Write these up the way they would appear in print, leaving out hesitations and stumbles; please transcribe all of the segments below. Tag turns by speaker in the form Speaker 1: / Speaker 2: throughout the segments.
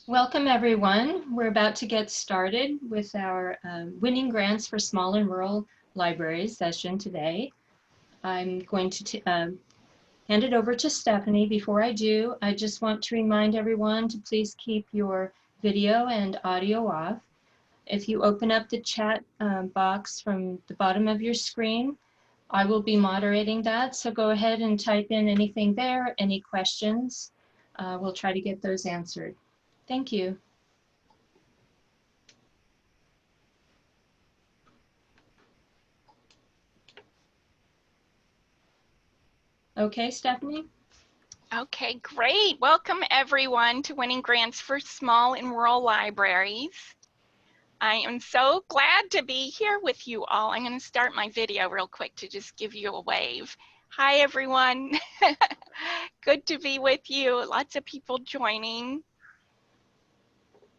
Speaker 1: Welcome everyone. We're about to get started with our Winning Grants for Small and Rural Libraries session today. I'm going to hand it over to Stephanie. Before I do, I just want to remind everyone to please keep your video and audio off. If you open up the chat box from the bottom of your screen, I will be moderating that, so go ahead and type in anything there, any questions. We'll try to get those answered. Thank you. Okay, Stephanie?
Speaker 2: Okay, great. Welcome everyone to Winning Grants for Small and Rural Libraries. I am so glad to be here with you all. I'm going to start my video real quick to just give you a wave. Hi everyone. Good to be with you. Lots of people joining.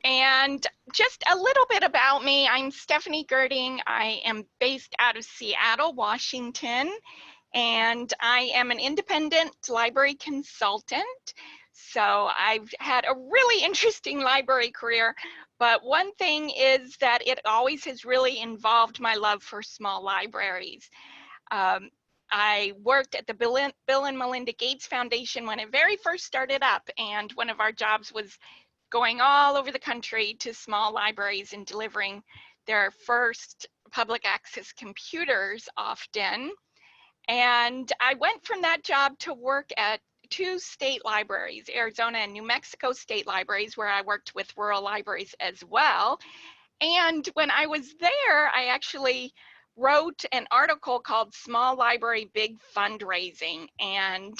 Speaker 2: And just a little bit about me. I'm Stephanie Gerding. I am based out of Seattle, Washington. And I am an independent library consultant. So I've had a really interesting library career, but one thing is that it always has really involved my love for small libraries. I worked at the Bill and Melinda Gates Foundation when it very first started up, and one of our jobs was going all over the country to small libraries and delivering their first public access computers often. And I went from that job to work at two state libraries, Arizona and New Mexico state libraries, where I worked with rural libraries as well. And when I was there, I actually wrote an article called Small Library Big Fundraising. And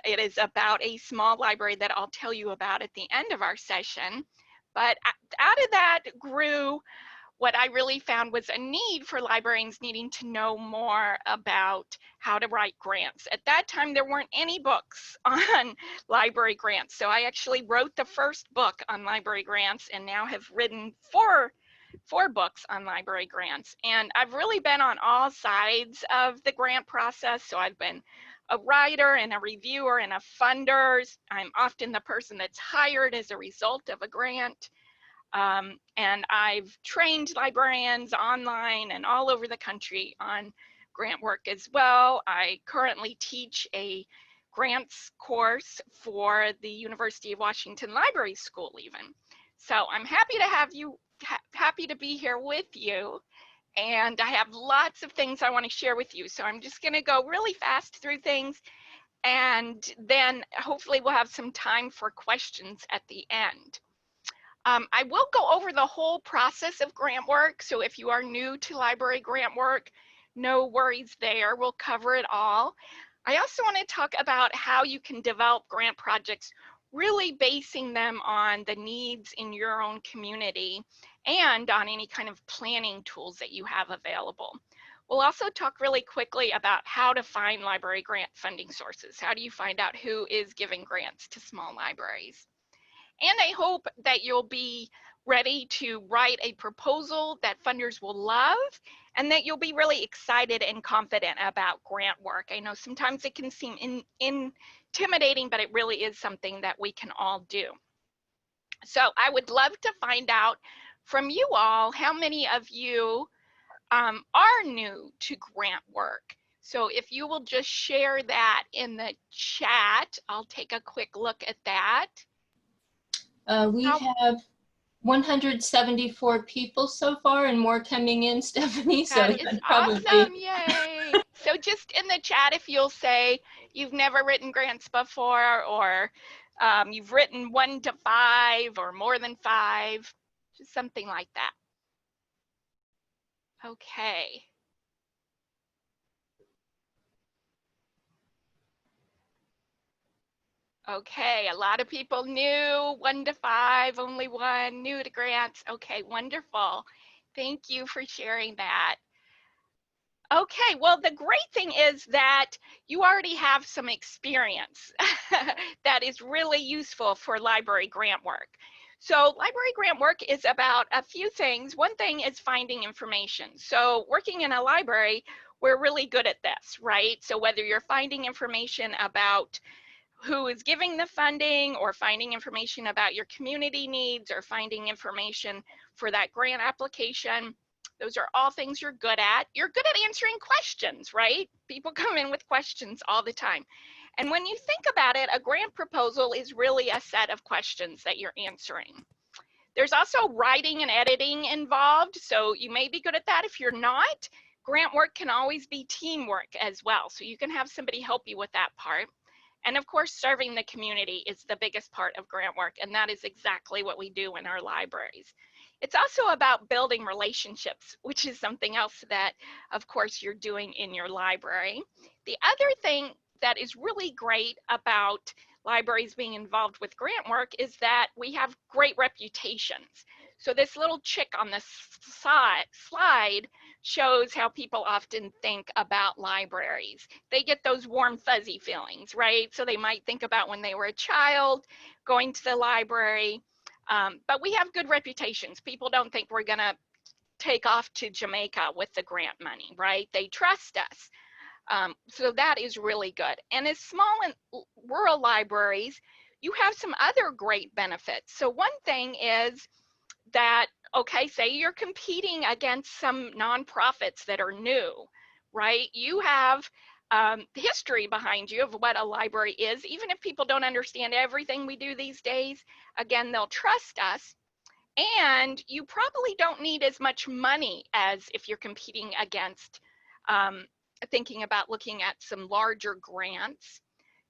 Speaker 2: it is about a small library that I'll tell you about at the end of our session. But out of that grew what I really found was a need for librarians needing to know more about how to write grants. At that time, there weren't any books on library grants. So I actually wrote the first book on library grants and now have written four books on library grants. And I've really been on all sides of the grant process. So I've been a writer and a reviewer and a funder. I'm often the person that's hired as a result of a grant. And I've trained librarians online and all over the country on grant work as well. I currently teach a grants course for the University of Washington Library School even. So I'm happy to have you, happy to be here with you. And I have lots of things I want to share with you. So I'm just going to go really fast through things. And then hopefully we'll have some time for questions at the end. I will go over the whole process of grant work. So if you are new to library grant work, no worries there. We'll cover it all. I also want to talk about how you can develop grant projects, really basing them on the needs in your own community and on any kind of planning tools that you have available. We'll also talk really quickly about how to find library grant funding sources. How do you find out who is giving grants to small libraries? And I hope that you'll be ready to write a proposal that funders will love and that you'll be really excited and confident about grant work. I know sometimes it can seem intimidating, but it really is something that we can all do. So I would love to find out from you all how many of you are new to grant work. So if you will just share that in the chat, I'll take a quick look at that.
Speaker 1: We have 174 people so far and more coming in, Stephanie. So
Speaker 2: That is awesome, yay. So just in the chat, if you'll say you've never written grants before, or you've written 1 to 5 or more than 5, just something like that. Okay. Okay, a lot of people new, 1 to 5, only 1, new to grants. Okay, wonderful. Thank you for sharing that. Okay, well, the great thing is that you already have some experience that is really useful for library grant work. So library grant work is about a few things. One thing is finding information. So working in a library, we're really good at this, right? So whether you're finding information about who is giving the funding, or finding information about your community needs, or finding information for that grant application. Those are all things you're good at. You're good at answering questions, right? People come in with questions all the time. And when you think about it, a grant proposal is really a set of questions that you're answering. There's also writing and editing involved, so you may be good at that. If you're not, grant work can always be teamwork as well, so you can have somebody help you with that part. And of course, serving the community is the biggest part of grant work, and that is exactly what we do in our libraries. It's also about building relationships, which is something else that, of course, you're doing in your library. The other thing that is really great about libraries being involved with grant work is that we have great reputations. So this little chick on this slide shows how people often think about libraries. They get those warm, fuzzy feelings, right? So they might think about when they were a child, going to the library, but we have good reputations. People don't think we're gonna take off to Jamaica with the grant money, right? They trust us. So that is really good. And as small and rural libraries, you have some other great benefits. So one thing is that, okay, say you're competing against some nonprofits that are new, right? You have history behind you of what a library is. Even if people don't understand everything we do these days, again, they'll trust us. And you probably don't need as much money as if you're competing against thinking about looking at some larger grants.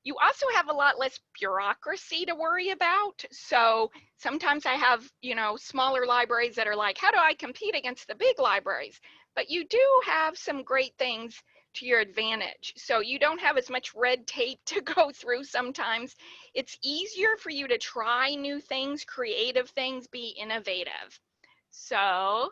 Speaker 2: You also have a lot less bureaucracy to worry about. So sometimes I have, smaller libraries that are like, how do I compete against the big libraries? But you do have some great things to your advantage. So you don't have as much red tape to go through sometimes. It's easier for you to try new things, creative things, be innovative. So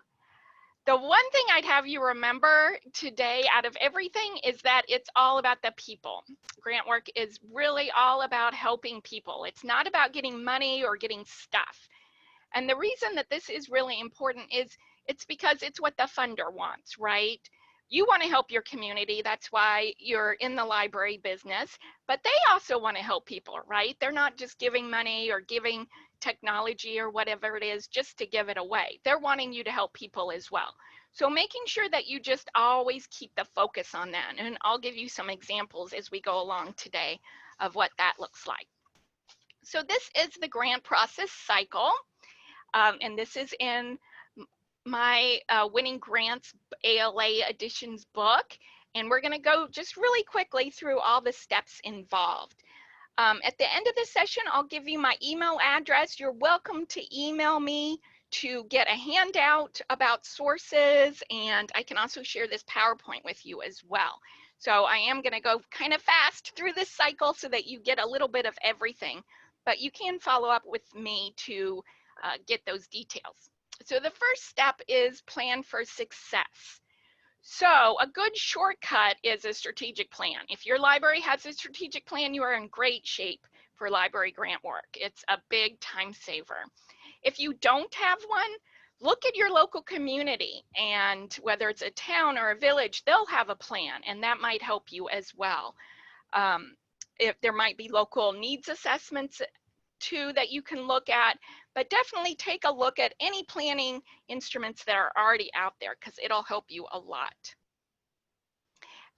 Speaker 2: the one thing I'd have you remember today out of everything is that it's all about the people. Grant work is really all about helping people. It's not about getting money or getting stuff. And the reason that this is really important is it's because it's what the funder wants, right? You want to help your community. That's why you're in the library business, but they also want to help people, right? They're not just giving money or giving technology or whatever it is just to give it away. They're wanting you to help people as well. So making sure that you just always keep the focus on that. And I'll give you some examples as we go along today of what that looks like. So this is the grant process cycle. And this is in my Winning Grants ALA Editions book. And we're going to go just really quickly through all the steps involved. At the end of the session, I'll give you my email address. You're welcome to email me to get a handout about sources, and I can also share this PowerPoint with you as well. So I am going to go kind of fast through this cycle so that you get a little bit of everything, but you can follow up with me to get those details. So the first step is plan for success. So a good shortcut is a strategic plan. If your library has a strategic plan, you are in great shape for library grant work. It's a big time saver. If you don't have one, look at your local community, and whether it's a town or a village, they'll have a plan, and that might help you as well. If there might be local needs assessments too that you can look at, but definitely take a look at any planning instruments that are already out there because it'll help you a lot.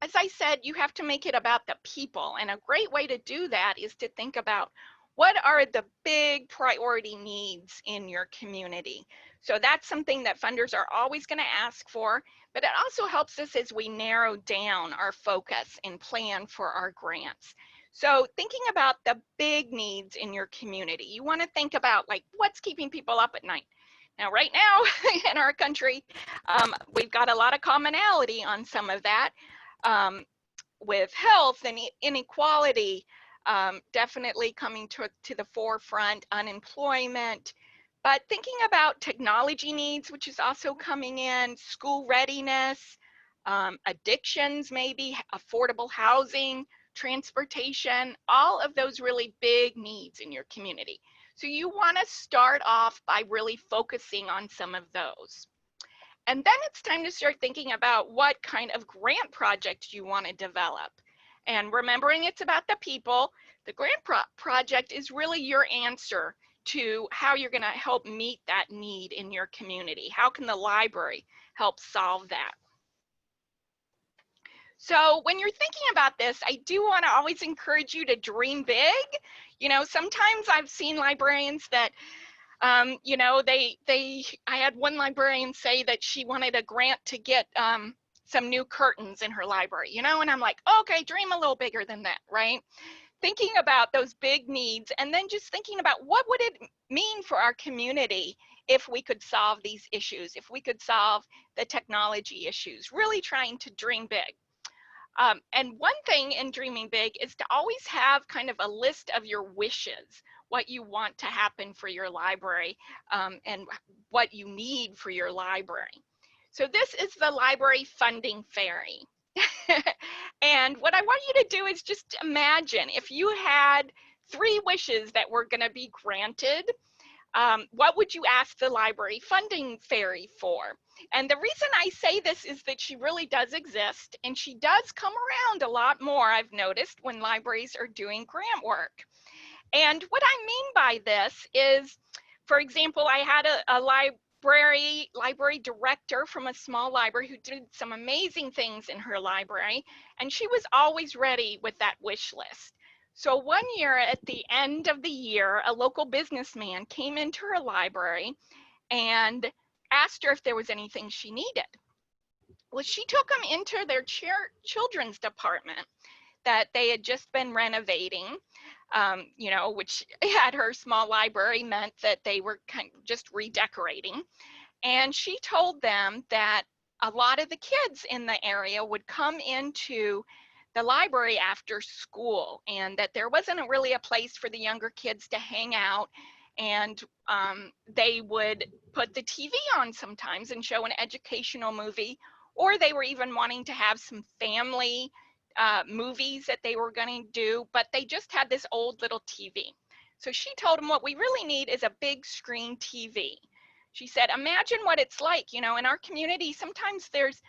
Speaker 2: As I said, you have to make it about the people, and a great way to do that is to think about what are the big priority needs in your community. So that's something that funders are always going to ask for, but it also helps us as we narrow down our focus and plan for our grants. So thinking about the big needs in your community, you want to think about like what's keeping people up at night. Now, right now in our country, we've got a lot of commonality on some of that with health and inequality definitely coming to the forefront, unemployment, but thinking about technology needs, which is also coming in, school readiness, addictions maybe, affordable housing, transportation, all of those really big needs in your community. So you want to start off by really focusing on some of those. And then it's time to start thinking about what kind of grant project you want to develop. And remembering it's about the people, the grant project is really your answer to how you're going to help meet that need in your community. How can the library help solve that? So when you're thinking about this, I do want to always encourage you to dream big. You know, sometimes I've seen librarians that you know, I had one librarian say that she wanted a grant to get some new curtains in her library, you know, and I'm like, okay, dream a little bigger than that, right? Thinking about those big needs and then just thinking about what would it mean for our community if we could solve these issues, if we could solve the technology issues, really trying to dream big. And one thing in dreaming big is to always have kind of a list of your wishes, what you want to happen for your library, and what you need for your library. So this is the library funding fairy. And what I want you to do is just imagine if you had 3 wishes that were going to be granted, what would you ask the library funding fairy for? And the reason I say this is that she really does exist, and she does come around a lot more, I've noticed, when libraries are doing grant work. And what I mean by this is, for example, I had a library director from a small library who did some amazing things in her library, and she was always ready with that wish list. So one year at the end of the year, a local businessman came into her library and asked her if there was anything she needed. Well, she took him into their children's department that they had just been renovating, you know, which at her small library meant that they were kind of just redecorating. And she told them that a lot of the kids in the area would come into the library after school and that there wasn't really a place for the younger kids to hang out. And they would put the TV on sometimes and show an educational movie, or they were even wanting to have some family movies that they were going to do, but they just had this old little TV. So she told them what we really need is a big screen TV. She said, imagine what it's like, you know, in our community, sometimes there's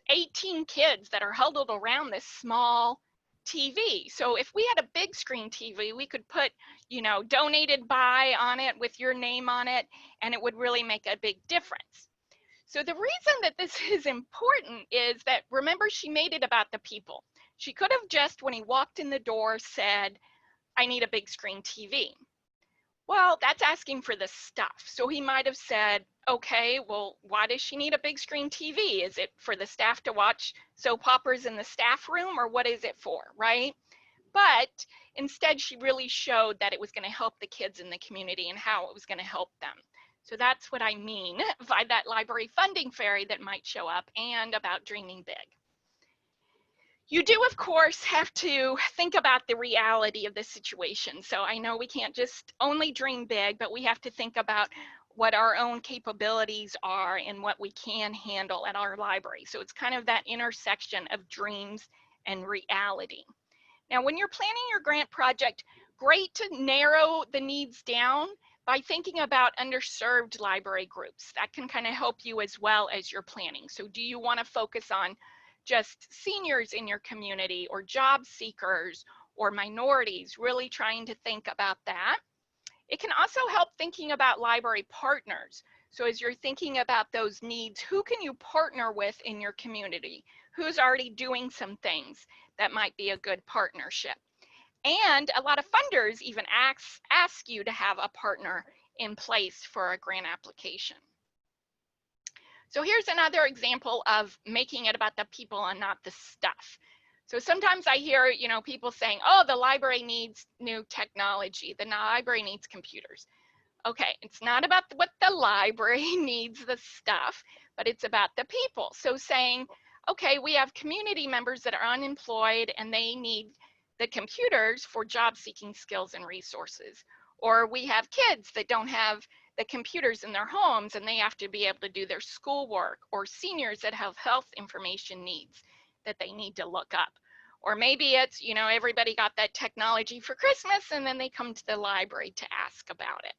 Speaker 2: 18 kids that are huddled around this small TV. So if we had a big screen TV, we could put, you know, donated by on it with your name on it, and it would really make a big difference. So the reason that this is important is that, remember, she made it about the people. She could have just, when he walked in the door, said, I need a big screen TV. Well, that's asking for the stuff. So he might have said, okay, well, why does she need a big screen TV? Is it for the staff to watch soap operas in the staff room, or what is it for, right? But instead, she really showed that it was going to help the kids in the community and how it was going to help them. So that's what I mean by that library funding fairy that might show up, and about dreaming big. You do, of course, have to think about the reality of the situation. So I know we can't just only dream big, but we have to think about what our own capabilities are and what we can handle at our library. So it's kind of that intersection of dreams and reality. Now, when you're planning your grant project, great to narrow the needs down by thinking about underserved library groups. That can kind of help you as well as you're planning. So do you want to focus on just seniors in your community, or job seekers, or minorities? Really trying to think about that. It can also help thinking about library partners. So as you're thinking about those needs, who can you partner with in your community? Who's already doing some things that might be a good partnership? And a lot of funders even ask you to have a partner in place for a grant application. So here's another example of making it about the people and not the stuff. So sometimes I hear, you know, people saying, oh, the library needs new technology. The library needs computers. Okay, it's not about what the library needs, the stuff, but it's about the people. So saying, okay, we have community members that are unemployed and they need the computers for job seeking skills and resources. Or we have kids that don't have the computers in their homes and they have to be able to do their schoolwork, or seniors that have health information needs that they need to look up. Or maybe it's, you know, everybody got that technology for Christmas and then they come to the library to ask about it.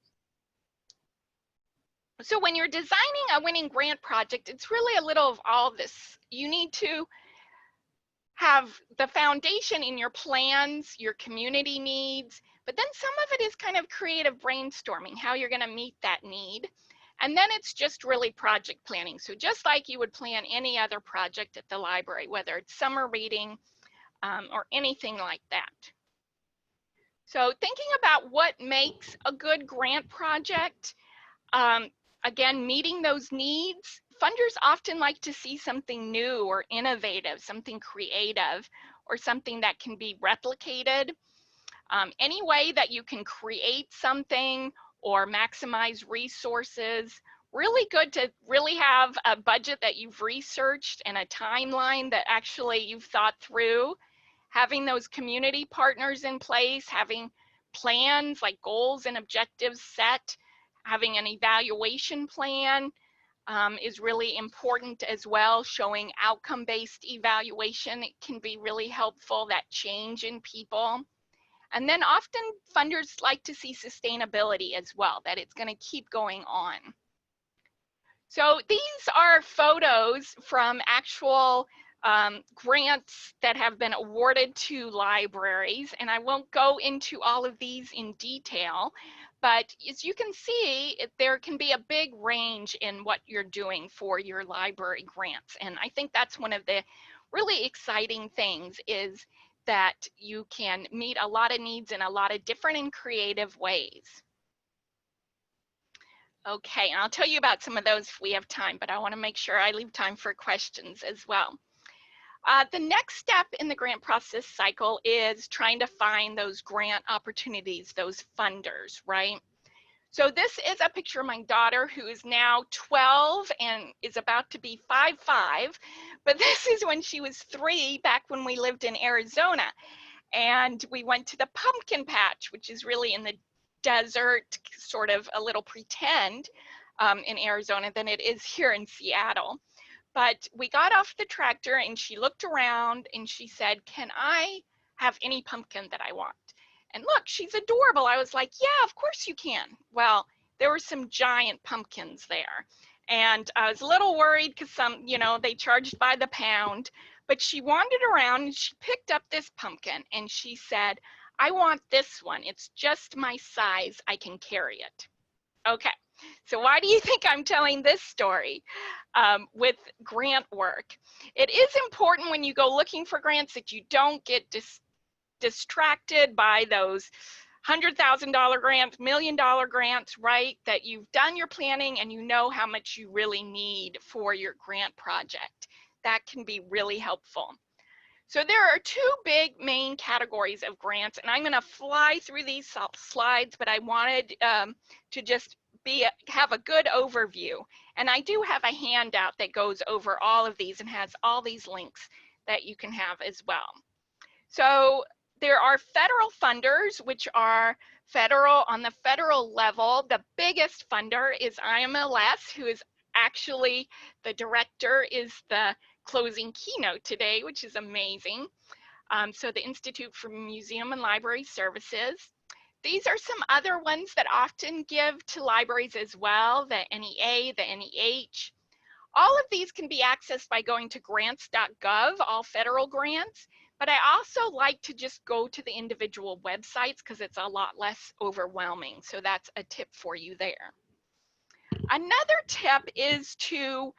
Speaker 2: So when you're designing a winning grant project, it's really a little of all this. You need to have the foundation in your plans, your community needs, but then some of it is kind of creative brainstorming, how you're going to meet that need. And then it's just really project planning. So just like you would plan any other project at the library, whether it's summer reading or anything like that. So thinking about what makes a good grant project, again, meeting those needs, funders often like to see something new or innovative, something creative, or something that can be replicated. Any way that you can create something or maximize resources, really good to really have a budget that you've researched and a timeline that actually you've thought through. Having those community partners in place, having plans like goals and objectives set, having an evaluation plan is really important as well. Showing outcome-based evaluation, it can be really helpful, that change in people. And then often funders like to see sustainability as well, that it's going to keep going on. So these are photos from actual grants that have been awarded to libraries, and I won't go into all of these in detail, but as you can see, there can be a big range in what you're doing for your library grants, and I think that's one of the really exciting things, is that you can meet a lot of needs in a lot of different and creative ways. Okay, and I'll tell you about some of those if we have time, but I want to make sure I leave time for questions as well. The next step in the grant process cycle is trying to find those grant opportunities, those funders, right? So this is a picture of my daughter, who is now 12 and is about to be 5'5", but this is when she was 3, back when we lived in Arizona. And we went to the pumpkin patch, which is really in the desert, sort of a little pretend in Arizona than it is here in Seattle. But we got off the tractor and she looked around and she said, "Can I have any pumpkin that I want?" And look, she's adorable. I was like, "Yeah, of course you can." Well, there were some giant pumpkins there. And I was a little worried because some, they charged by the pound, but she wandered around and she picked up this pumpkin and she said, "I want this one. It's just my size. I can carry it." Okay, so why do you think I'm telling this story with grant work? It is important when you go looking for grants that you don't get distracted by those $100,000 grants, $1 million grants, right? That you've done your planning and you know how much you really need for your grant project. That can be really helpful. So there are 2 big main categories of grants, and I'm going to fly through these slides, but I wanted to just have a good overview. And I do have a handout that goes over all of these and has all these links that you can have as well. So there are federal funders, which are federal on the federal level. The biggest funder is IMLS, who is actually the director, is the closing keynote today, which is amazing. So the Institute for Museum and Library Services. These are some other ones that often give to libraries as well, the NEA, the NEH. All of these can be accessed by going to grants.gov, all federal grants, but I also like to just go to the individual websites because it's a lot less overwhelming. So that's a tip for you there. Another tip is to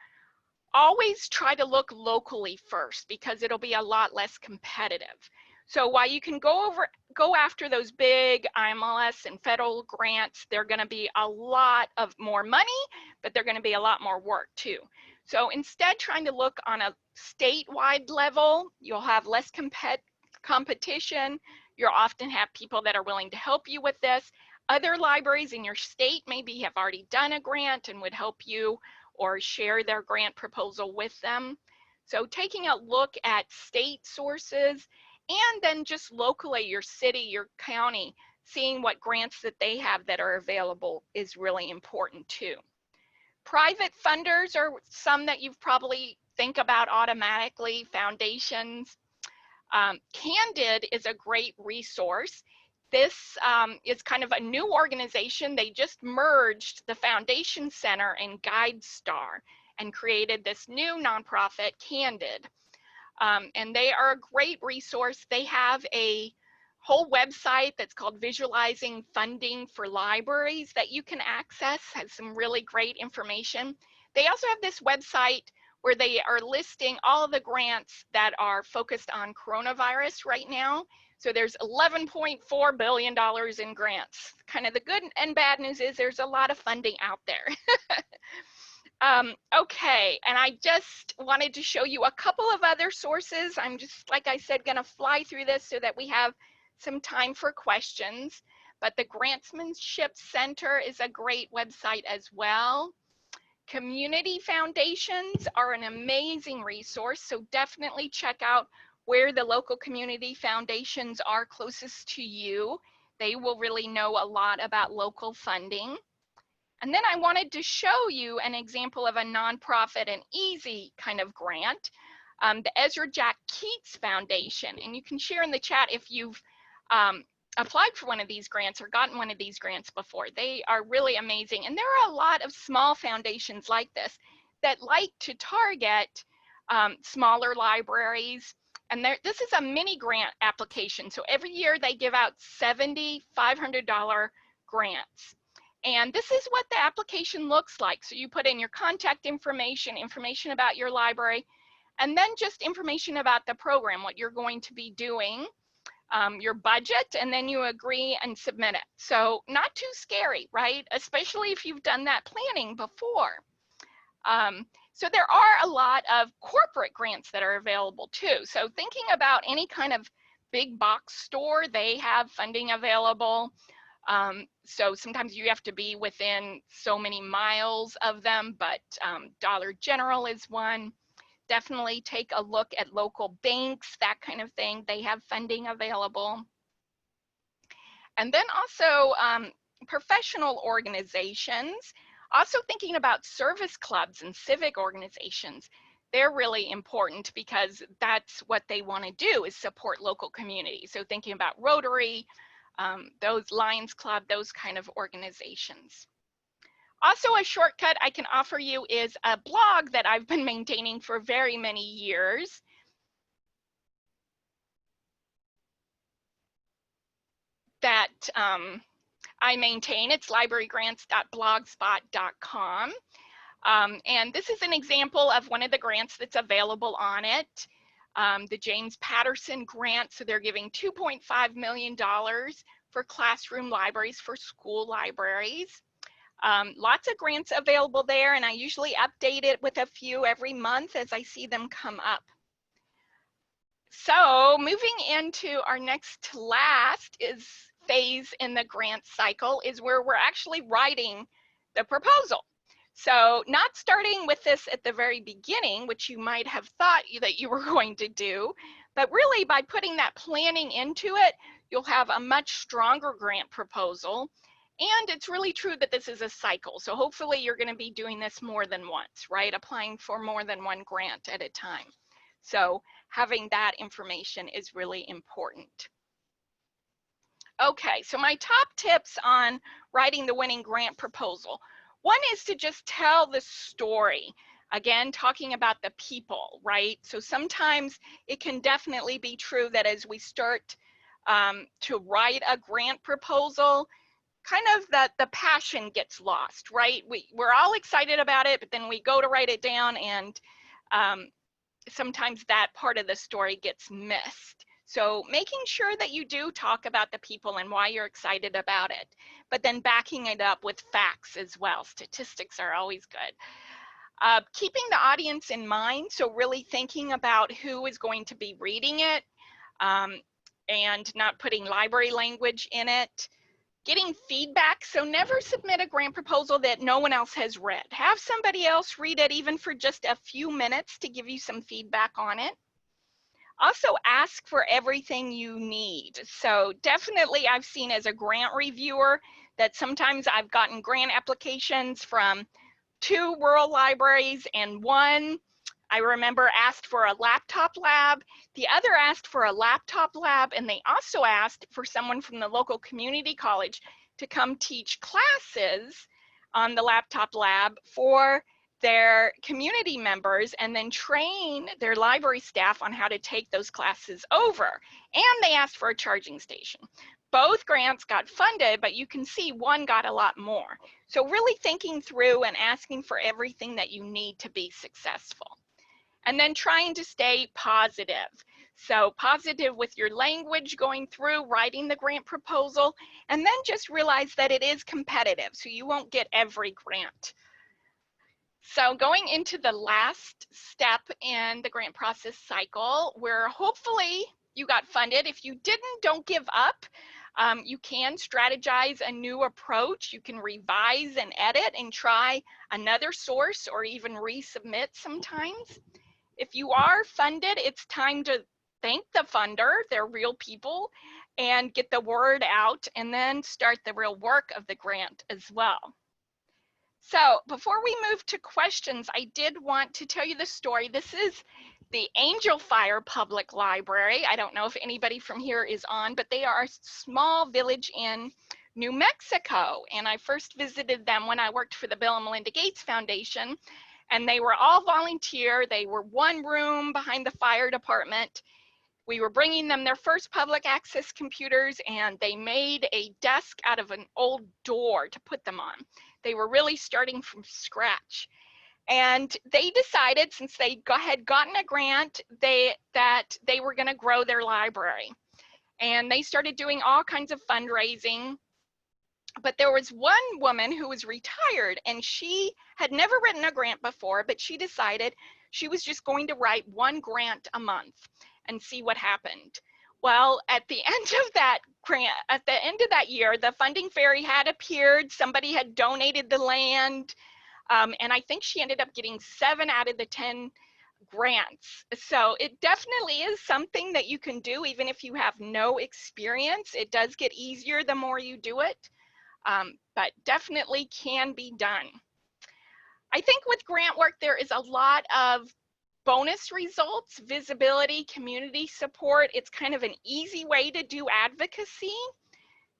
Speaker 2: always try to look locally first, because it'll be a lot less competitive. So while you can go after those big IMLS and federal grants, they're going to be a lot of more money, but they're going to be a lot more work too. So instead, trying to look on a statewide level, you'll have less competition. You'll often have people that are willing to help you with this. Other libraries in your state maybe have already done a grant and would help you or share their grant proposal with them. So taking a look at state sources, and then just locally, your city, your county, seeing what grants that they have that are available is really important too. Private funders are some that you've probably think about automatically, foundations. Candid is a great resource. This is kind of a new organization. They just merged the Foundation Center and GuideStar and created this new nonprofit, Candid. And they are a great resource. They have a whole website that's called Visualizing Funding for Libraries that you can access, has some really great information. They also have this website where they are listing all of the grants that are focused on coronavirus right now. So there's $11.4 billion in grants. Kind of the good and bad news is there's a lot of funding out there. Okay, and I just wanted to show you a couple of other sources. I'm just, like I said, gonna fly through this so that we have some time for questions. But the Grantsmanship Center is a great website as well. Community foundations are an amazing resource, so definitely check out where the local community foundations are closest to you. They will really know a lot about local funding. And then I wanted to show you an example of a nonprofit and easy kind of grant, the Ezra Jack Keats Foundation. And you can share in the chat if you've applied for one of these grants or gotten one of these grants before. They are really amazing. And there are a lot of small foundations like this that like to target smaller libraries. And this is a mini grant application. So every year they give out 70 $500 grants. And this is what the application looks like. So you put in your contact information, information about your library, and then just information about the program, what you're going to be doing, your budget, and then you agree and submit it. So not too scary, right? Especially if you've done that planning before. So there are a lot of corporate grants that are available too. So thinking about any kind of big box store, they have funding available. So sometimes you have to be within so many miles of them, but Dollar General is one. Definitely take a look at local banks, that kind of thing. They have funding available. And then also professional organizations, also thinking about service clubs and civic organizations. They're really important because that's what they want to do, is support local communities. So thinking about Rotary, those Lions Club, those kind of organizations. Also, a shortcut I can offer you is a blog that I've been maintaining for very many years. That I maintain. It's librarygrants.blogspot.com. And this is an example of one of the grants that's available on it. The James Patterson grant, so they're giving $2.5 million for classroom libraries for school libraries. Lots of grants available there, and I usually update it with a few every month as I see them come up. So moving into our next to last phase in the grant cycle is where we're actually writing the proposal. So not starting with this at the very beginning, which you might have thought that you were going to do, but really by putting that planning into it, you'll have a much stronger grant proposal. And it's really true that this is a cycle. So hopefully you're going to be doing this more than once, right? Applying for more than one grant at a time. So having that information is really important. Okay, so my top tips on writing the winning grant proposal. One is to just tell the story. Again, talking about the people, right? So sometimes it can definitely be true that as we start to write a grant proposal, kind of the passion gets lost, right? We're all excited about it, but then we go to write it down and sometimes that part of the story gets missed. So making sure that you do talk about the people and why you're excited about it, but then backing it up with facts as well. Statistics are always good. Keeping the audience in mind, so really thinking about who is going to be reading it and not putting library language in it. Getting feedback, so never submit a grant proposal that no one else has read. Have somebody else read it even for just a few minutes to give you some feedback on it. Also ask for everything you need. So definitely I've seen as a grant reviewer that sometimes I've gotten grant applications from 2 rural libraries and one, I remember, asked for a laptop lab. The other asked for a laptop lab, and they also asked for someone from the local community college to come teach classes on the laptop lab for their community members and then train their library staff on how to take those classes over. And they asked for a charging station. Both grants got funded, but you can see one got a lot more. So really thinking through and asking for everything that you need to be successful. And then trying to stay positive. So positive with your language going through, writing the grant proposal, and then just realize that it is competitive, so you won't get every grant. So going into the last step in the grant process cycle, where hopefully you got funded. If you didn't, don't give up. You can strategize a new approach. You can revise and edit and try another source or even resubmit sometimes. If you are funded, it's time to thank the funder, they're real people, and get the word out and then start the real work of the grant as well. So before we move to questions, I did want to tell you the story. This is the Angel Fire Public Library. I don't know if anybody from here is on, but they are a small village in New Mexico. And I first visited them when I worked for the Bill and Melinda Gates Foundation. And they were all volunteer. They were one room behind the fire department. We were bringing them their first public access computers, and they made a desk out of an old door to put them on. They were really starting from scratch. And they decided, since they had gotten a grant, that they were going to grow their library. And they started doing all kinds of fundraising. But there was one woman who was retired, and she had never written a grant before, but she decided she was just going to write one grant a month and see what happened. Well, at the end of that grant, at the end of that year, the funding fairy had appeared, somebody had donated the land, and I think she ended up getting 7 out of the 10 grants. So it definitely is something that you can do even if you have no experience. It does get easier the more you do it, but definitely can be done. I think with grant work, there is a lot of bonus results, visibility, community support. It's kind of an easy way to do advocacy.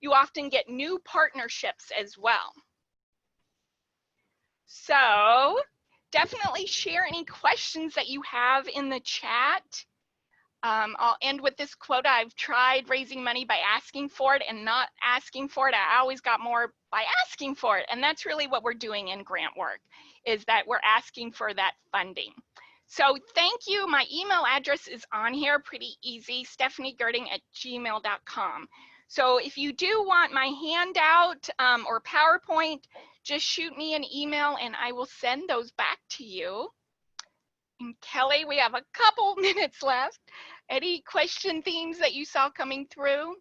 Speaker 2: You often get new partnerships as well. So definitely share any questions that you have in the chat. I'll end with this quote. I've tried raising money by asking for it and not asking for it. I always got more by asking for it. And that's really what we're doing in grant work, is that we're asking for that funding. So thank you. My email address is on here, pretty easy, stephaniegerding@gmail.com. So if you do want my handout or PowerPoint, just shoot me an email and I will send those back to you. And Kelly, we have a couple minutes left. Any question themes that you saw coming through?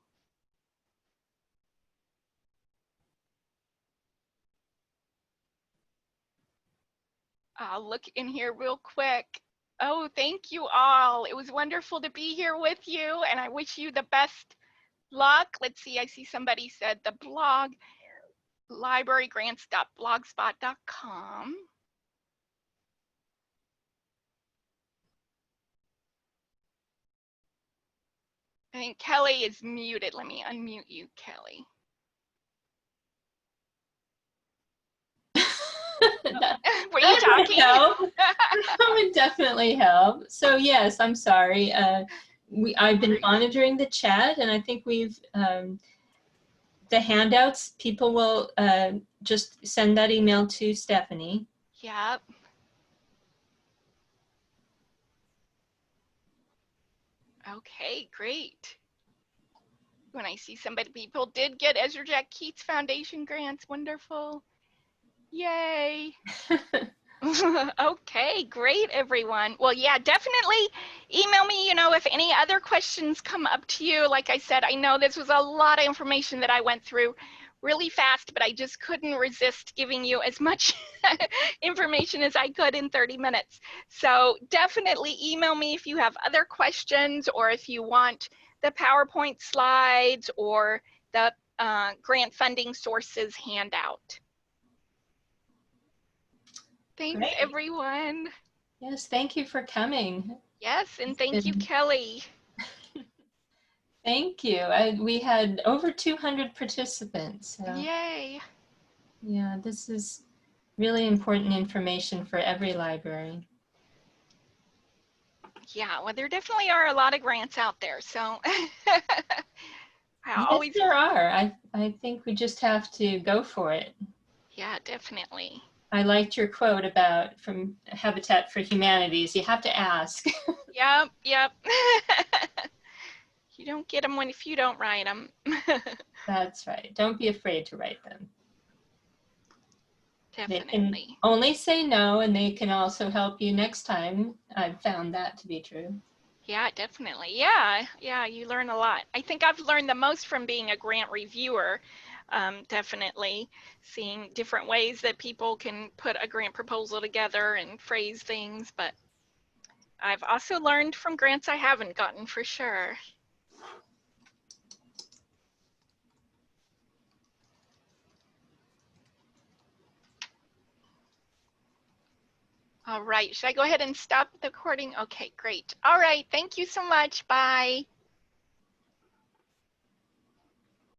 Speaker 2: I'll look in here real quick. Oh, thank you all. It was wonderful to be here with you, and I wish you the best luck. Let's see, I see somebody said the blog, librarygrants.blogspot.com. I think Kelly is muted. Let me unmute you, Kelly. Were you talking?
Speaker 1: That would definitely help. So yes, I'm sorry. I've been monitoring the chat, and I think we've the handouts. People will just send that email to Stephanie.
Speaker 2: Yep. Okay, great. When I see somebody, people did get Ezra Jack Keats Foundation grants. Wonderful. Yay. Okay, great, everyone. Well, yeah, definitely email me, if any other questions come up to you. Like I said, I know this was a lot of information that I went through really fast, but I just couldn't resist giving you as much information as I could in 30 minutes. So definitely email me if you have other questions, or if you want the PowerPoint slides or the grant funding sources handout. Thanks,
Speaker 1: Great.
Speaker 2: everyone.
Speaker 1: Yes, thank you for coming.
Speaker 2: Yes, and thank you, Kelly.
Speaker 1: Thank you. We had over 200 participants. So.
Speaker 2: Yay.
Speaker 1: Yeah, this is really important information for every library.
Speaker 2: Yeah, well, there definitely are a lot of grants out there, so I
Speaker 1: Yes,
Speaker 2: always,
Speaker 1: there are. I think we just have to go for it.
Speaker 2: yeah, definitely.
Speaker 1: I liked your quote about from Habitat for Humanities. You have to ask.
Speaker 2: Yep, yep. You don't get them if you don't write them.
Speaker 1: That's right. Don't be afraid to write them. They can
Speaker 2: Definitely.
Speaker 1: only say no, and they can also help you next time. I've found that to be true.
Speaker 2: Yeah, definitely. Yeah, yeah, you learn a lot. I think I've learned the most from being a grant reviewer. Definitely seeing different ways that people can put a grant proposal together and phrase things, but I've also learned from grants I haven't gotten for sure. All right, should I go ahead and stop the recording? Okay, great. All right, thank you so much. Bye.